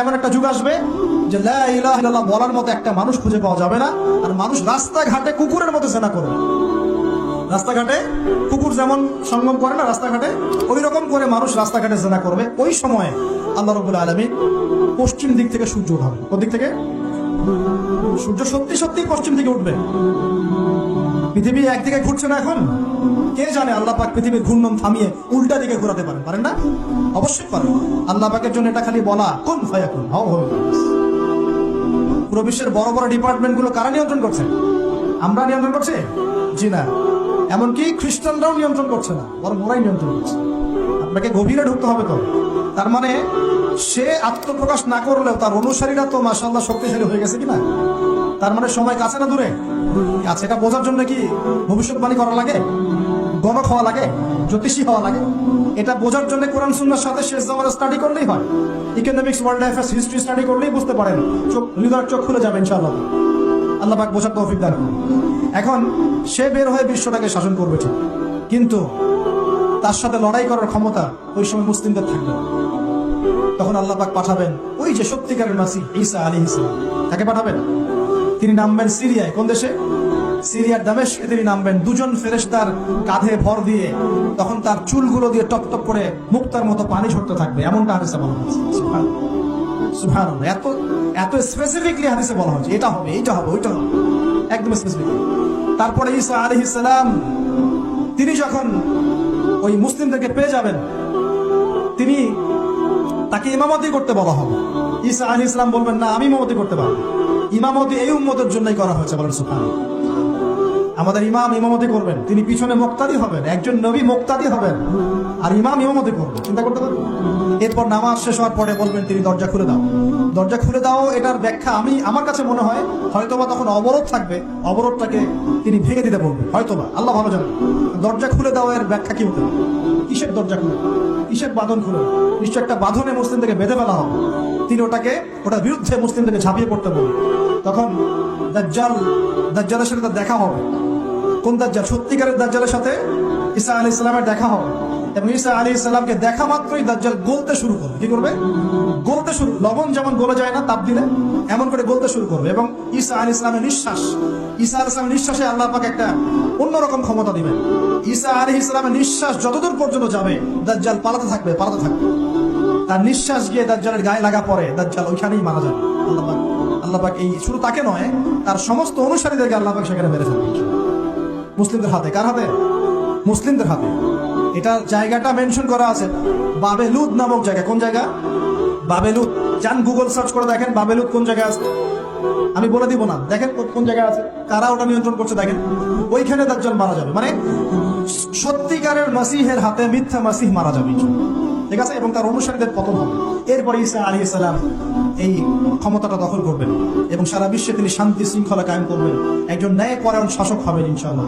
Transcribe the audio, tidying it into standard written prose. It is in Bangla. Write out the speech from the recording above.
এমন একটা যুগ আসবে যে লা ইলাহা ইল্লাল্লাহ বলার মতো একটা মানুষ খুঁজে পাওয়া যাবে না, আর মানুষ রাস্তাঘাটে কুকুরের মতো জেনা করবে। রাস্তাঘাটে কুকুর যেমন সঙ্গম করে না রাস্তাঘাটে, ওই রকম করে মানুষ রাস্তাঘাটে জেনা করবে। ওই সময়ে আল্লাহ রাব্বুল আলামিন পশ্চিম দিক থেকে সূর্য উঠাবে। কোন দিক থেকে? সূর্য সত্যি সত্যি পশ্চিম দিকে উঠবে। পৃথিবী একদিকে ঘুরছে না এখন? কে জানে আল্লাহ পাক পৃথিবীর ঘূর্ণন থামিয়ে উল্টা দিকে ঘোরাতে পারেন, পারেন না? অবশ্যই পারেন। আল্লাহ পাকের জন্য এটা খালি বলা, কুন ফায়াকুন, হও হবে। পুরো বিশ্বের বড় বড় ডিপার্টমেন্ট গুলো কারা নিয়ন্ত্রণ করছে? আমরা নিয়ন্ত্রণ করছি? জি না। এমনকি খ্রিস্টানরাও নিয়ন্ত্রণ করছে না, বরং ওরাই নিয়ন্ত্রণ করছে। আপনাকে গভীরে ঢুকতে হবে তো। তার মানে সে আত্মপ্রকাশ না করলেও তার অনুসারীরা তো মাশাআল্লাহ শক্তিশালী হয়ে গেছে কিনা? তার মানে সময় কাছে না দূরে? আচ্ছা, এটা বোঝার জন্য কি ভবিষ্যৎবাণী করা লাগে, গণক হওয়া লাগে, জ্যোতিষী হওয়া লাগে? এটা বোঝার জন্য কোরআন সুন্নাহর সাথে শেষ জামানা স্টাডি করলেই হয়। Economics, world affairs, history study করলেই বুঝতে পারেন। হৃদয়ের চোখ খুলে যাবে ইনশাআল্লাহ। আল্লাহ পাক বোঝার তৌফিক দান করুন। এখন সে বের হয়ে বিশ্বটাকে শাসন করবে ঠিক, কিন্তু তার সাথে লড়াই করার ক্ষমতা ওই সময় মুসলিমদের থাকবে। তখন আল্লাহ পাক পাঠাবেন ওই যে সত্যিকারের মাসিহ ঈসা আলাইহিস সালাম, তাকে পাঠাবেন। তিনি নামবেন সিরিয়ায়। কোন দেশে? সিরিয়ার দামেস্কে তিনি নামবেন দুজন ফেরেশতার কাঁধে ভর দিয়ে। তখন তার চুলগুলো দিয়ে টপ টপ করে মুক্তার মতো পানি ঝরতে থাকবে, এমনটা হাদিসে বলা হয়েছে। সুবহানাল্লাহ। এত এত স্পেসিফিকলি হাদিসে বলা হয়েছে এটা হবে, এইটা হবে, ওইটা হবে, একদম স্পেসিফিক। তারপরে ঈসা আলাইহিস সালাম তিনি যখন ওই মুসলিমদেরকে পেয়ে যাবেন, তিনি তাকে ইমামতি করতে বলা হবে। ঈসা আলাইহিস সালাম বলবেন, না, আমি ইমামতি করতে পারবো। ইমামতি এই উম্মতের জন্যই করা হয়েছে, বলেন সুবহানাল্লাহ। আমাদের ইমাম ইমামতি করবেন, তিনি পিছনে মুক্তাদি হবেন, একজন নবী মুক্তাদি হবেন, আর ইমাম ইমামতি করবেন। চিন্তা করতে পারবেন? এরপর নামাজ শেষ হওয়ার পরে বলবেন তিনি, দরজা খুলে দাও, দরজা খুলে দাও। এটার ব্যাখ্যা আমার কাছে মনে হয় হয়তোবা তখন অবরোধ থাকবে, অবরোধটাকে তিনি ভেঙে দিতে বলবেন হয়তোবা, আল্লাহ ভালো জানেন। দরজা খুলে দাও এর ব্যাখ্যা কি হতে? কিসের দরজা খুলে? কিসের বাঁধন খুলে? নিশ্চয় একটা বাঁধনে মুসলিমদেরকে বেঁধে ফেলা হবে। তিনি ওটার বিরুদ্ধে মুসলিমদেরকে ঝাঁপিয়ে পড়তে বলবেন। তখন দাজ্জালের সাথে তার দেখা হবে। কোন দাজ্জাল? সত্যিকারের দাজ্জালের সাথে ঈসা আলাইহিস সালামের দেখা হবে। এবং ঈসা আলাইহিস সালামকে দেখা মাত্রই দাজ্জাল গলতে শুরু করবে। কি করবে? গলতে শুরু। লবণ যেমন গলে যায় না তাপ দিলে, এমন করে গলতে শুরু করবে। এবং ঈসা আলাইহিস সালামের নিঃশ্বাসে আল্লাহ পাক একটা অন্যরকম ক্ষমতা দিবেন। ঈসা আলাইহিস সালামের নিঃশ্বাস যতদূর পর্যন্ত যাবে দাজ্জাল পালাতে থাকবে। তার নিঃশ্বাস গিয়ে দাজ্জালের গায়ে লাগা পরে দাজ্জাল ওইখানেই মারা যাবে। আল্লাহ পাক এই শুধু তাকে নয়, তার সমস্ত অনুসারীদেরকে আল্লাহ পাক সেখানে মেরে ফেলবে মুসলিমদের হাতে। কার হাতে? মুসলিমদের হাতে। এটা জায়গাটা মেনশন করা আছে, বাবেলুদ নামক জায়গা। কোন জায়গা? বাবেলুদ। যান গুগল সার্চ করে দেখেন বাবেলুদ কোন জায়গায় আছে। আমি বলে দিব না, দেখেন কোন জায়গায় আছে, কারা ওটা নিয়ন্ত্রণ করছে দেখেন। ওইখানে দাজ্জাল মারা যাবে। মানে সত্যিকারের মাসিহের হাতে মিথ্যা মাসিহ মারা যাবে, ঠিক আছে? এবং তার অনুসারীদের পতন হবে। এরপরে ঈসা আলাইহিস সালাম এই ক্ষমতাটা দখল করবেন এবং সারা বিশ্বে তিনি শান্তি শৃঙ্খলা কায়েম করবেন। একজন ন্যায়পরায়ণ শাসক হবেন ইনশাআল্লাহ।